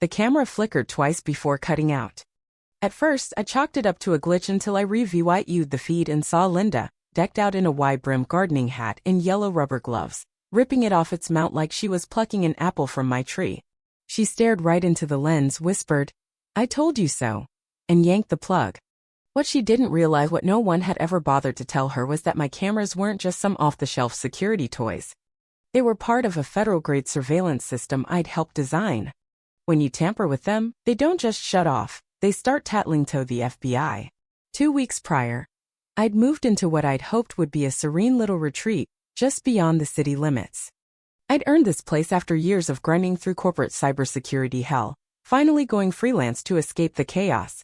The camera flickered twice before cutting out. At first, I chalked it up to a glitch until I reviewed the feed and saw Linda, decked out in a wide-brimmed gardening hat and yellow rubber gloves, ripping it off its mount like she was plucking an apple from my tree. She stared right into the lens, whispered, "I told you so," and yanked the plug. What she didn't realize, what no one had ever bothered to tell her, was that my cameras weren't just some off-the-shelf security toys. They were part of a federal-grade surveillance system I'd helped design. When you tamper with them, they don't just shut off, they start tattling to the FBI. 2 weeks prior, I'd moved into what I'd hoped would be a serene little retreat, just beyond the city limits. I'd earned this place after years of grinding through corporate cybersecurity hell, finally going freelance to escape the chaos.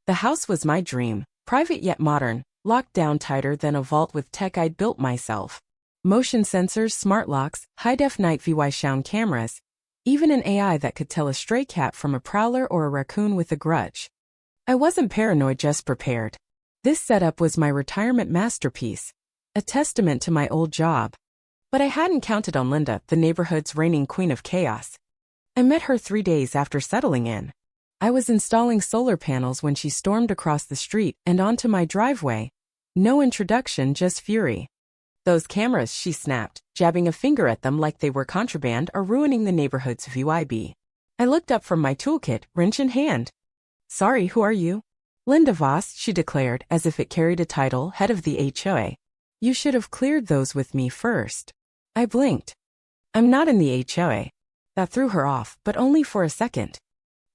The house was my dream, private yet modern, locked down tighter than a vault with tech I'd built myself. Motion sensors, smart locks, high-def night vision sound cameras, even an AI that could tell a stray cat from a prowler or a raccoon with a grudge. I wasn't paranoid, just prepared. This setup was my retirement masterpiece, a testament to my old job. But I hadn't counted on Linda, the neighborhood's reigning queen of chaos. I met her 3 days after settling in. I was installing solar panels when she stormed across the street and onto my driveway. No introduction, just fury. "Those cameras," she snapped, jabbing a finger at them like they were contraband, "are ruining the neighborhood's vibe." I looked up from my toolkit, wrench in hand. "Sorry, who are you?" "Linda Voss," she declared, as if it carried a title, head of the HOA. "You should have cleared those with me first." I blinked. "I'm not in the HOA. That threw her off, but only for a second.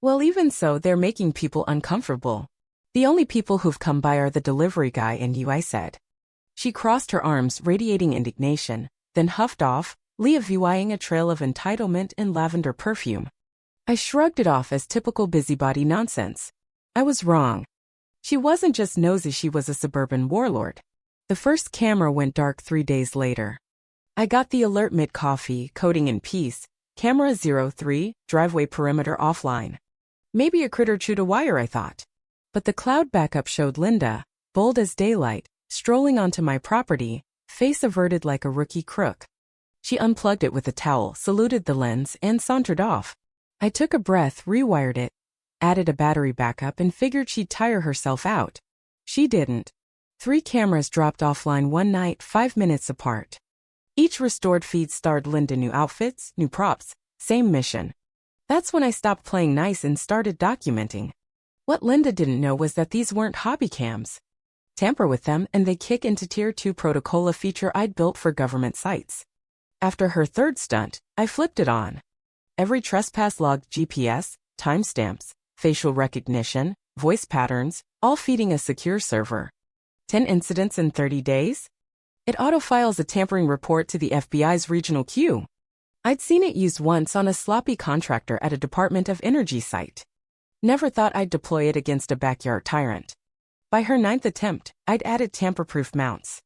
"Well, even so, they're making people uncomfortable. The only people who've come by are the delivery guy and you," I said. She crossed her arms, radiating indignation, then huffed off, leaving a trail of entitlement and lavender perfume. I shrugged it off as typical busybody nonsense. I was wrong. She wasn't just nosy, she was a suburban warlord. The first camera went dark 3 days later. I got the alert mid-coffee, coding in peace, camera 03, driveway perimeter offline. Maybe a critter chewed a wire, I thought. But the cloud backup showed Linda, bold as daylight, strolling onto my property, face averted like a rookie crook. She unplugged it with a towel, saluted the lens, and sauntered off. I took a breath, rewired it, added a battery backup, and figured she'd tire herself out. She didn't. 3 cameras dropped offline one night, 5 minutes apart. Each restored feed starred Linda, new outfits, new props, same mission. That's when I stopped playing nice and started documenting. What Linda didn't know was that these weren't hobby cams. Tamper with them and they kick into Tier 2 protocol, a feature I'd built for government sites. After her 3rd stunt, I flipped it on. Every trespass logged, GPS, timestamps, facial recognition, voice patterns, all feeding a secure server. 10 incidents in 30 days? It autofiles a tampering report to the FBI's regional queue. I'd seen it used once on a sloppy contractor at a Department of Energy site. Never thought I'd deploy it against a backyard tyrant. By her 9th attempt, I'd added tamper-proof mounts.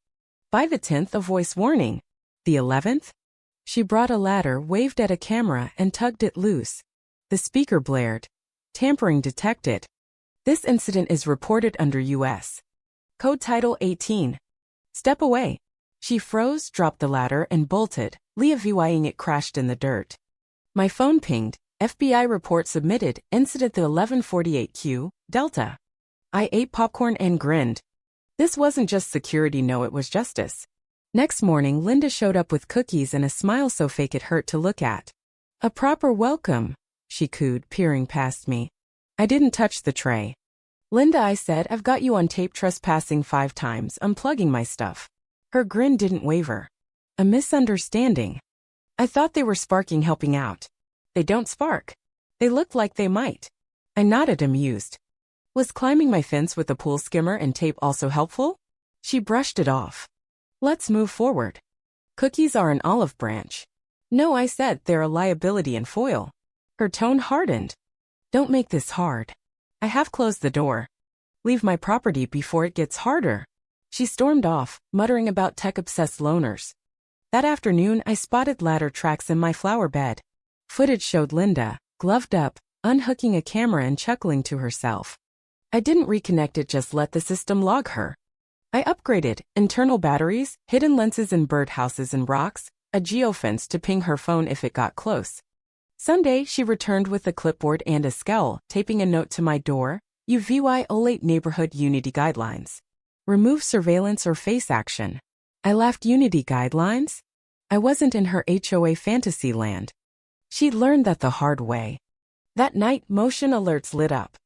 By the 10th, a voice warning. The 11th? She brought a ladder, waved at a camera, and tugged it loose. The speaker blared. "Tampering detected. This incident is reported under U.S. Code Title 18. Step away." She froze, dropped the ladder, and bolted, leaving it crashed in the dirt. My phone pinged. FBI report submitted, incident the 1148Q, Delta. I ate popcorn and grinned. This wasn't just security, no, it was justice. Next morning, Linda showed up with cookies and a smile so fake it hurt to look at. "A proper welcome," she cooed, peering past me. I didn't touch the tray. "Linda," I said, "I've got you on tape trespassing 5 times, unplugging my stuff." Her grin didn't waver. "A misunderstanding." I thought they were sparking, helping out. They don't spark. They looked like they might. I nodded, amused. Was climbing my fence with a pool skimmer and tape also helpful? She brushed it off. "Let's move forward." "Cookies are an olive branch." "No," I said, "they're a liability and foil." Her tone hardened. "Don't make this hard. I have closed the door. Leave my property before it gets harder." She stormed off, muttering about tech-obsessed loners. That afternoon, I spotted ladder tracks in my flower bed. Footage showed Linda, gloved up, unhooking a camera and chuckling to herself. I didn't reconnect it, just let the system log her. I upgraded internal batteries, hidden lenses in birdhouses and rocks, a geofence to ping her phone if it got close. Sunday, she returned with a clipboard and a scowl, taping a note to my door. You violate neighborhood unity guidelines. Remove surveillance or face action. I laughed. Unity guidelines? I wasn't in her HOA fantasy land. She'd learned that the hard way. That night, motion alerts lit up.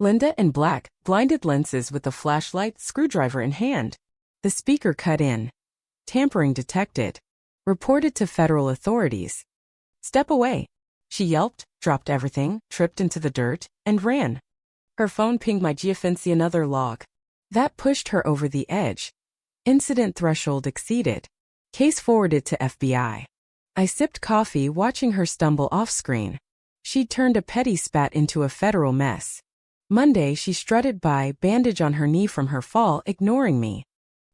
Linda in black, blinded lenses with a flashlight, screwdriver in hand. The speaker cut in. Tampering detected. Reported to federal authorities. Step away. She yelped, dropped everything, tripped into the dirt, and ran. Her phone pinged my geofence. Another log. That pushed her over the edge. Incident threshold exceeded. Case forwarded to FBI. I sipped coffee watching her stumble off screen. She'd turned a petty spat into a federal mess. Monday, she strutted by, bandage on her knee from her fall, ignoring me.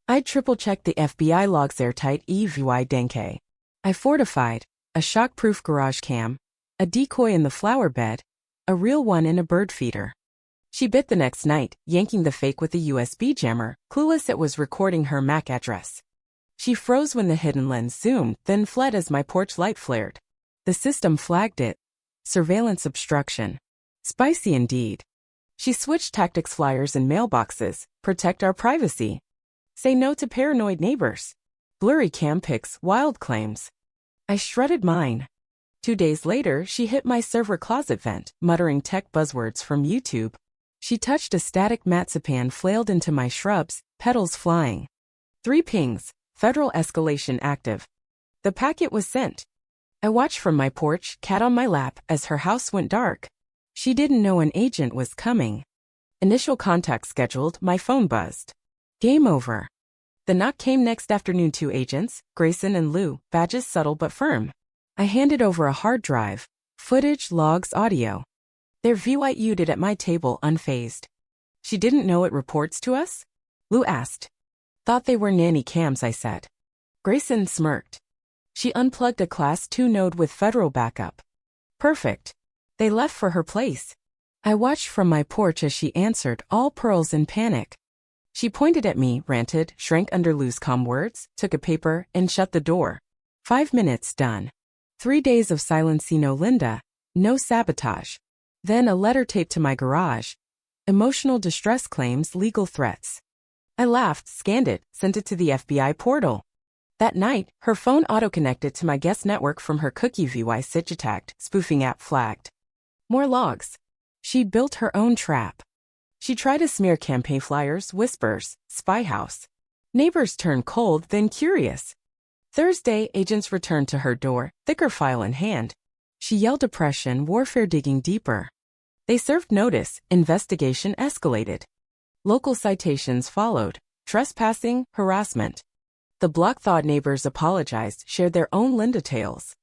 I triple-checked the FBI logs. Airtight. EVY Denke. I fortified. A shock-proof garage cam. A decoy in the flower bed. A real one in a bird feeder. She bit the next night, yanking the fake with a USB jammer, clueless it was recording her MAC address. She froze when the hidden lens zoomed, then fled as my porch light flared. The system flagged it. Surveillance obstruction. Spicy indeed. She switched tactics. Flyers in mailboxes. Protect our privacy. Say no to paranoid neighbors. Blurry cam pics. Wild claims. I shredded mine. 2 days later, she hit my server closet vent, muttering tech buzzwords from YouTube. She touched a static marzipan, flailed into my shrubs, petals flying. 3 pings. Federal escalation active. The packet was sent. I watched from my porch, cat on my lap, as her house went dark. She didn't know an agent was coming. Initial contact scheduled. My phone buzzed. Game over. The knock came next afternoon. 2 agents, Grayson and Lou, badges subtle but firm. I handed over a hard drive. Footage, logs, audio. Their VYU'd it at my table, unfazed. She didn't know it reports to us? Lou asked. Thought they were nanny cams, I said. Grayson smirked. She unplugged a Class 2 node with federal backup. Perfect. They left for her place. I watched from my porch as she answered, all pearls in panic. She pointed at me, ranted, shrank under Lou's calm words, took a paper, and shut the door. 5 minutes, done. 3 days of silence. No Linda. No sabotage. Then a letter taped to my garage. Emotional distress claims, legal threats. I laughed, scanned it, sent it to the FBI portal. That night, her phone auto-connected to my guest network from her cookie. VY Sitch attacked, spoofing app flagged. More logs. She built her own trap. She tried to smear campaign flyers, whispers, spy house. Neighbors turned cold, then curious. Thursday, agents returned to her door, thicker file in hand. She yelled oppression, warfare, digging deeper. They served notice, investigation escalated. Local citations followed, trespassing, harassment. The block-thawed neighbors apologized, shared their own Linda tales.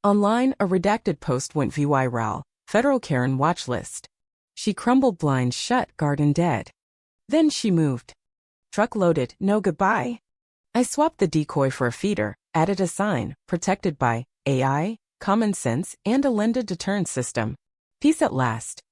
Online, a redacted post went viral, federal Karen watch list. She crumbled, blinds shut, garden dead. Then she moved. Truck loaded, no goodbye. I swapped the decoy for a feeder, added a sign, protected by AI, common sense, and a Linda deterrent system. Peace at last.